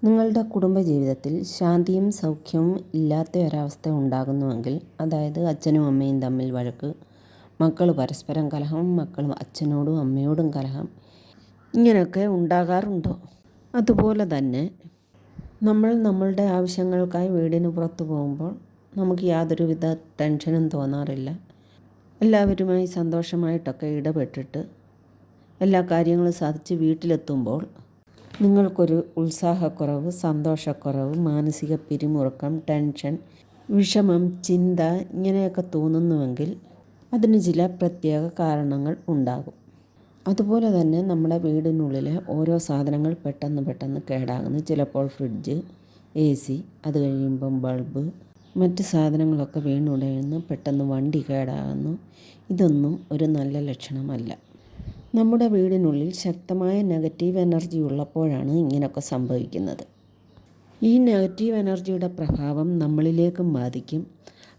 നിങ്ങളുടെ കുടുംബജീവിതത്തിൽ ശാന്തിയും സൗഖ്യവും ഇല്ലാത്ത ഒരവസ്ഥ ഉണ്ടാകുന്നുവെങ്കിൽ, അതായത് അച്ഛനും അമ്മയും തമ്മിൽ വഴക്ക്, മക്കൾ പരസ്പരം കലഹം, മക്കൾ അച്ഛനോടും അമ്മയോടും കലഹം, ഇങ്ങനെയൊക്കെ ഉണ്ടാകാറുണ്ടോ? അതുപോലെ തന്നെ നമ്മൾ നമ്മളുടെ ആവശ്യങ്ങൾക്കായി വീടിന് പുറത്തു പോകുമ്പോൾ നമുക്ക് യാതൊരുവിധ ടെൻഷനും തോന്നാറില്ല. എല്ലാവരുമായി സന്തോഷമായിട്ടൊക്കെ ഇടപെട്ടിട്ട് എല്ലാ കാര്യങ്ങളും സാധിച്ച് വീട്ടിലെത്തുമ്പോൾ നിങ്ങൾക്കൊരു ഉത്സാഹക്കുറവ്, സന്തോഷക്കുറവ്, മാനസിക പിരിമുറുക്കം, ടെൻഷൻ, വിഷമം, ചിന്ത ഇങ്ങനെയൊക്കെ തോന്നുന്നുവെങ്കിൽ അതിന് ചില പ്രത്യേക കാരണങ്ങൾ ഉണ്ടാകും. അതുപോലെ തന്നെ നമ്മുടെ വീടിനുള്ളിലെ ഓരോ സാധനങ്ങൾ പെട്ടെന്ന് കേടാകുന്നു. ചിലപ്പോൾ ഫ്രിഡ്ജ്, AC, അത് കഴിയുമ്പം ബൾബ്, മറ്റ് സാധനങ്ങളൊക്കെ വീണുടയുന്നു, പെട്ടെന്ന് വണ്ടി കേടാകുന്നു. ഇതൊന്നും ഒരു നല്ല ലക്ഷണമല്ല. നമ്മുടെ വീടിനുള്ളിൽ ശക്തമായ നെഗറ്റീവ് എനർജി ഉള്ളപ്പോഴാണ് ഇങ്ങനെയൊക്കെ സംഭവിക്കുന്നത്. ഈ നെഗറ്റീവ് എനർജിയുടെ പ്രഭാവം നമ്മളിലേക്കും ബാധിക്കും.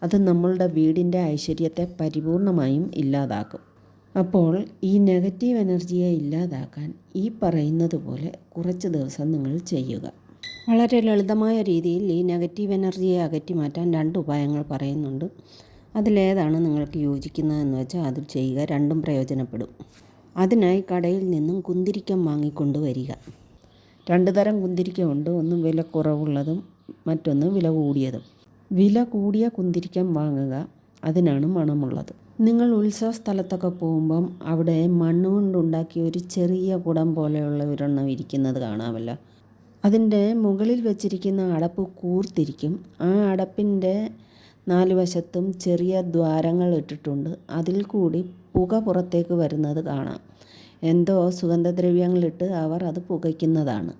അത് നമ്മളുടെ വീടിൻ്റെ ഐശ്വര്യത്തെ പരിപൂർണമായും ഇല്ലാതാക്കും. അപ്പോൾ ഈ നെഗറ്റീവ് എനർജിയെ ഇല്ലാതാക്കാൻ ഈ പറയുന്നത് പോലെ കുറച്ച് ദിവസം നിങ്ങൾ ചെയ്യുക. വളരെ ലളിതമായ രീതിയിൽ ഈ നെഗറ്റീവ് എനർജിയെ അകറ്റി മാറ്റാൻ 2 ഉപായങ്ങൾ പറയുന്നുണ്ട്. അതിലേതാണ് നിങ്ങൾക്ക് യോജിക്കുന്നതെന്ന് വെച്ചാൽ അത് ചെയ്യുക. രണ്ടും പ്രയോജനപ്പെടും. അതിനായി കടയിൽ നിന്നും കുന്തിരിക്കം വാങ്ങിക്കൊണ്ട് വരിക. 2 തരം കുന്തിരിക്കം ഉണ്ട്. ഒന്ന് വില കുറവുള്ളതും മറ്റൊന്ന് വില കൂടിയതും. വില കൂടിയ കുന്തിരിക്കം വാങ്ങുക, അതിനാണ് മണമുള്ളത്. നിങ്ങൾ ഉത്സവ സ്ഥലത്തൊക്കെ പോകുമ്പം അവിടെ മണ്ണ് കൊണ്ടുണ്ടാക്കിയ ഒരു ചെറിയ കുടം പോലെയുള്ള ഒരെണ്ണം ഇരിക്കുന്നത് കാണാമല്ലോ. അതിൻ്റെ മുകളിൽ വെച്ചിരിക്കുന്ന അടപ്പ് കൂർത്തിരിക്കും. ആ അടപ്പിൻ്റെ 4 വശത്തും ചെറിയ ദ്വാരങ്ങൾ ഇട്ടിട്ടുണ്ട്. അതിൽ കൂടി പുക പുറത്തേക്ക് വരുന്നത് കാണാം. എന്തോ സുഗന്ധദ്രവ്യങ്ങളിട്ട് അവർ അത് പുകയ്ക്കുന്നതാണ്.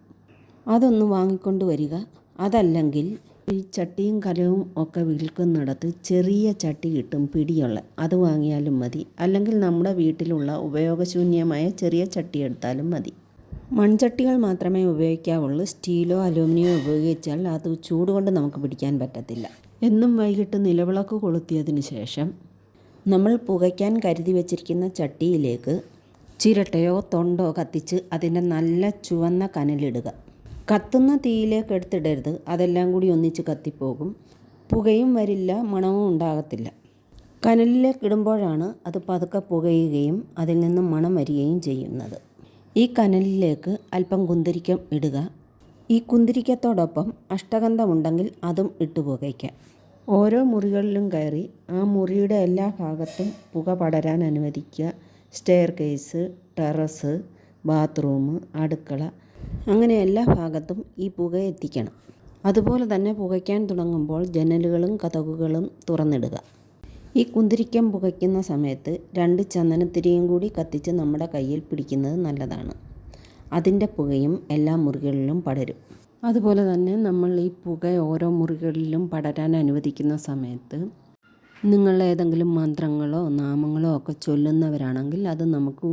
അതൊന്ന് വാങ്ങിക്കൊണ്ട് വരിക. അതല്ലെങ്കിൽ ഈ ചട്ടിയും കലവും ഒക്കെ വിൽക്കുന്നിടത്ത് ചെറിയ ചട്ടി കിട്ടും, പിടിയുള്ള, അത് വാങ്ങിയാലും മതി. അല്ലെങ്കിൽ നമ്മുടെ വീട്ടിലുള്ള ഉപയോഗശൂന്യമായ ചെറിയ ചട്ടി എടുത്താലും മതി. മൺചട്ടികൾ മാത്രമേ ഉപയോഗിക്കാവുള്ളൂ. സ്റ്റീലോ അലൂമിനിയോ ഉപയോഗിച്ചാൽ അത് ചൂടുകൊണ്ട് നമുക്ക് പിടിക്കാൻ പറ്റത്തില്ല. എന്നും വൈകിട്ട് നിലവിളക്ക് കൊളുത്തിയതിന് ശേഷം നമ്മൾ പുകയ്ക്കാൻ കരുതി വച്ചിരിക്കുന്ന ചട്ടിയിലേക്ക് ചിരട്ടയോ തൊണ്ടോ കത്തിച്ച് അതിൻ്റെ നല്ല ചുവന്ന കനലിടുക. കത്തുന്ന തീയിലേക്ക് എടുത്തിടരുത്, അതെല്ലാം കൂടി ഒന്നിച്ച് കത്തിപ്പോകും. പുകയും വരില്ല, മണവും ഉണ്ടാകത്തില്ല. കനലിലേക്ക് ഇടുമ്പോഴാണ് അത് പതുക്കെ പുകയുകയും അതിൽ നിന്നും മണം വരികയും ചെയ്യുന്നത്. ഈ കനലിലേക്ക് അല്പം കുന്തിരിക്കം ഇടുക. ഈ കുന്തിരിക്കത്തോടൊപ്പം അഷ്ടഗന്ധമുണ്ടെങ്കിൽ അതും ഇട്ട് പുകയ്ക്കാം. ഓരോ മുറികളിലും കയറി ആ മുറിയുടെ എല്ലാ ഭാഗത്തും പുക പടരാൻ അനുവദിക്കുക. സ്റ്റെയർ കേസ്, ടെറസ്, ബാത്റൂം, അടുക്കള, അങ്ങനെ എല്ലാ ഭാഗത്തും ഈ പുക എത്തിക്കണം. അതുപോലെ തന്നെ പുകയ്ക്കാൻ തുടങ്ങുമ്പോൾ ജനലുകളും കതകുകളും തുറന്നിടുക. ഈ കുന്തിരിക്കം പുകയ്ക്കുന്ന സമയത്ത് 2 ചന്ദനത്തിരിയും കൂടി കത്തിച്ച് നമ്മുടെ കയ്യിൽ പിടിക്കുന്നത് നല്ലതാണ്. അതിൻ്റെ പുകയും എല്ലാ മുറികളിലും പടരും. അതുപോലെ തന്നെ നമ്മൾ ഈ പുക ഓരോ മുറികളിലും പടരാൻ അനുവദിക്കുന്ന സമയത്ത് നിങ്ങൾ ഏതെങ്കിലും മന്ത്രങ്ങളോ നാമങ്ങളോ ഒക്കെ ചൊല്ലുന്നവരാണെങ്കിൽ അത് നമുക്ക്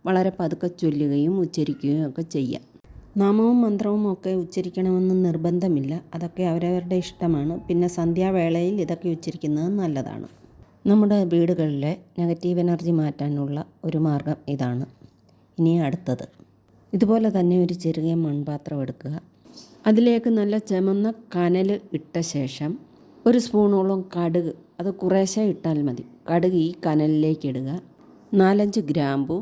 വളരെ പതുക്കെ ചൊല്ലുകയും ഉച്ചരിക്കുകയും ഒക്കെ ചെയ്യാം. നാമവും മന്ത്രവും ഒക്കെ ഉച്ചരിക്കണമെന്ന് നിർബന്ധമില്ല. അതൊക്കെ അവരവരുടെ ഇഷ്ടമാണ്. പിന്നെ സന്ധ്യാവേളയിൽ ഇതൊക്കെ ഉച്ചരിക്കുന്നത് നല്ലതാണ്. നമ്മുടെ വീടുകളിലെ നെഗറ്റീവ് എനർജി മാറ്റാനുള്ള ഒരു മാർഗം ഇതാണ്. ഇനി അടുത്തത്, ഇതുപോലെ തന്നെ ഒരു ചെറിയ മൺപാത്രം എടുക്കുക. അതിലേക്ക് നല്ല ചുമന്ന കനൽ ഇട്ട ശേഷം 1 സ്പൂണോളം കടുക്, അത് കുറേശ്ശെ ഇട്ടാൽ മതി, കടുക് ഈ കനലിലേക്ക് ഇടുക. 4-5 ഗ്രാമ്പു,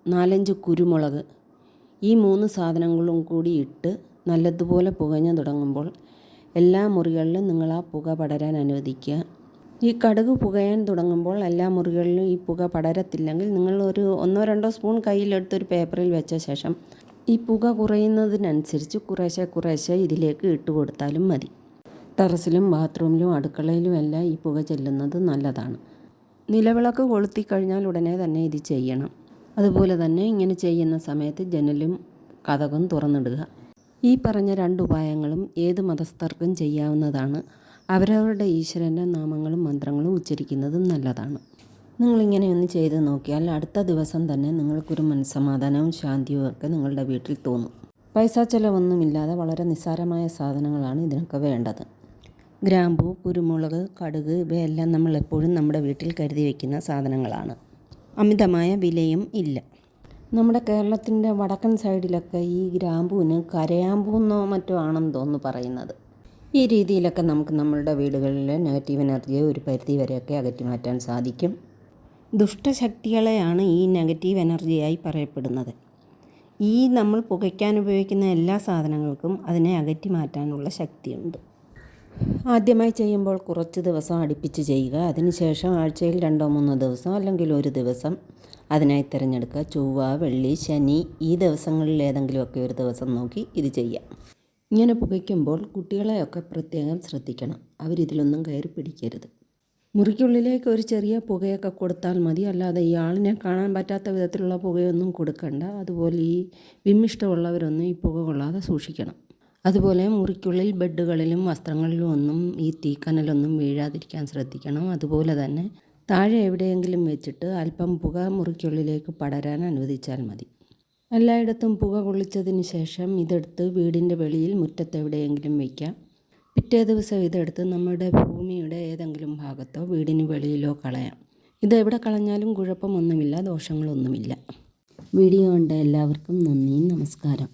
4-5 കുരുമുളക്, ഈ 3 സാധനങ്ങളും കൂടി ഇട്ട് നല്ലതുപോലെ പുകഞ്ഞു തുടങ്ങുമ്പോൾ എല്ലാ മുറികളിലും നിങ്ങൾ ആ പുക പടരാൻ അനുവദിക്കുക. ഈ കടുക് പുകയാൻ തുടങ്ങുമ്പോൾ എല്ലാ മുറികളിലും ഈ പുക പടരത്തില്ലെങ്കിൽ നിങ്ങൾ ഒരു 1-2 സ്പൂൺ കയ്യിലെടുത്തൊരു പേപ്പറിൽ വെച്ച ശേഷം ഈ പുക കുറയുന്നതിനനുസരിച്ച് കുറേശ്ശെ ഇതിലേക്ക് ഇട്ട് കൊടുത്താലും മതി. ടെറസിലും ബാത്റൂമിലും അടുക്കളയിലും എല്ലാം ഈ പുക ചെല്ലുന്നത് നല്ലതാണ്. നിലവിളക്ക് കൊളുത്തിക്കഴിഞ്ഞാൽ ഉടനെ തന്നെ ഇത് ചെയ്യണം. അതുപോലെ തന്നെ ഇങ്ങനെ ചെയ്യുന്ന സമയത്ത് ജനലും കതകും തുറന്നിടുക. ഈ പറഞ്ഞ 2 ഉപായങ്ങളും ഏത് മതസ്ഥർക്കും ചെയ്യാവുന്നതാണ്. അവരവരുടെ ഈശ്വരൻ്റെ നാമങ്ങളും മന്ത്രങ്ങളും ഉച്ചരിക്കുന്നതും നല്ലതാണ്. നിങ്ങളിങ്ങനെ ഒന്ന് ചെയ്ത് നോക്കിയാൽ അടുത്ത ദിവസം തന്നെ നിങ്ങൾക്കൊരു മനസ്സമാധാനവും ശാന്തിയും ഒക്കെ നിങ്ങളുടെ വീട്ടിൽ തോന്നും. പൈസ ചിലവൊന്നുമില്ലാതെ വളരെ നിസ്സാരമായ സാധനങ്ങളാണ് ഇതിനൊക്കെ വേണ്ടത്. ഗ്രാമ്പൂ, കുരുമുളക്, കടുക് ഇവയെല്ലാം നമ്മൾ എപ്പോഴും നമ്മുടെ വീട്ടിൽ കരുതി വയ്ക്കുന്ന സാധനങ്ങളാണ്. അമിതമായ വിലയും ഇല്ല. നമ്മുടെ കേരളത്തിൻ്റെ വടക്കൻ സൈഡിലൊക്കെ ഈ ഗ്രാമ്പൂവിന് കരയാമ്പൂന്നോ മറ്റോ ആണെന്ന് തോന്നുന്നു പറയുന്നത്. ഈ രീതിയിലൊക്കെ നമുക്ക് നമ്മളുടെ വീടുകളിലെ നെഗറ്റീവ് എനർജിയെ ഒരു പരിധി വരെയൊക്കെ അകറ്റി മാറ്റാൻ സാധിക്കും. ദുഷ്ടശക്തികളെയാണ് ഈ നെഗറ്റീവ് എനർജിയായി പറയപ്പെടുന്നത്. ഈ നമ്മൾ പുകയ്ക്കാൻ ഉപയോഗിക്കുന്ന എല്ലാ സാധനങ്ങൾക്കും അതിനെ അകറ്റി മാറ്റാനുള്ള ശക്തിയുണ്ട്. ആദ്യമായി ചെയ്യുമ്പോൾ കുറച്ച് ദിവസം അടുപ്പിച്ച് ചെയ്യുക. അതിനുശേഷം ആഴ്ചയിൽ 2-3 ദിവസം അല്ലെങ്കിൽ ഒരു ദിവസം അതിനായി തിരഞ്ഞെടുക്കുക. ചൊവ്വ, വെള്ളി, ശനി ഈ ദിവസങ്ങളിൽ ഏതെങ്കിലുമൊക്കെ ഒരു ദിവസം നോക്കി ഇത് ചെയ്യാം. ഇങ്ങനെ പുകയ്ക്കുമ്പോൾ കുട്ടികളെയൊക്കെ പ്രത്യേകം ശ്രദ്ധിക്കണം. അവരിതിലൊന്നും കയറി പിടിക്കരുത്. മുറിക്കുള്ളിലേക്ക് ഒരു ചെറിയ പുകയൊക്കെ കൊടുത്താൽ മതി. അല്ലാതെ ഈ ആളിനെ കാണാൻ പറ്റാത്ത വിധത്തിലുള്ള പുകയൊന്നും കൊടുക്കണ്ട. അതുപോലെ ഈ വിമ്മിഷ്ടമുള്ളവരൊന്നും ഈ പുക കൊള്ളാതെ സൂക്ഷിക്കണം. അതുപോലെ മുറിക്കുള്ളിൽ ബെഡുകളിലും വസ്ത്രങ്ങളിലും ഒന്നും ഈ തീക്കനലൊന്നും വീഴാതിരിക്കാൻ ശ്രദ്ധിക്കണം. അതുപോലെ തന്നെ താഴെ എവിടെയെങ്കിലും വെച്ചിട്ട് അല്പം പുക മുറിക്കുള്ളിലേക്ക് പടരാൻ അനുവദിച്ചാൽ മതി. എല്ലായിടത്തും പുക കൊള്ളിച്ചതിന് ശേഷം ഇതെടുത്ത് വീടിൻ്റെ വെളിയിൽ മുറ്റത്തെവിടെയെങ്കിലും വയ്ക്കാം. പിറ്റേ ദിവസം ഇതെടുത്ത് നമ്മുടെ ഭൂമിയുടെ ഏതെങ്കിലും ഭാഗത്തോ വീടിന് വെളിയിലോ കളയാം. ഇതെവിടെ കളഞ്ഞാലും കുഴപ്പമൊന്നുമില്ല, ദോഷങ്ങളൊന്നുമില്ല. വീഡിയോ കണ്ട എല്ലാവർക്കും നന്ദി, നമസ്കാരം.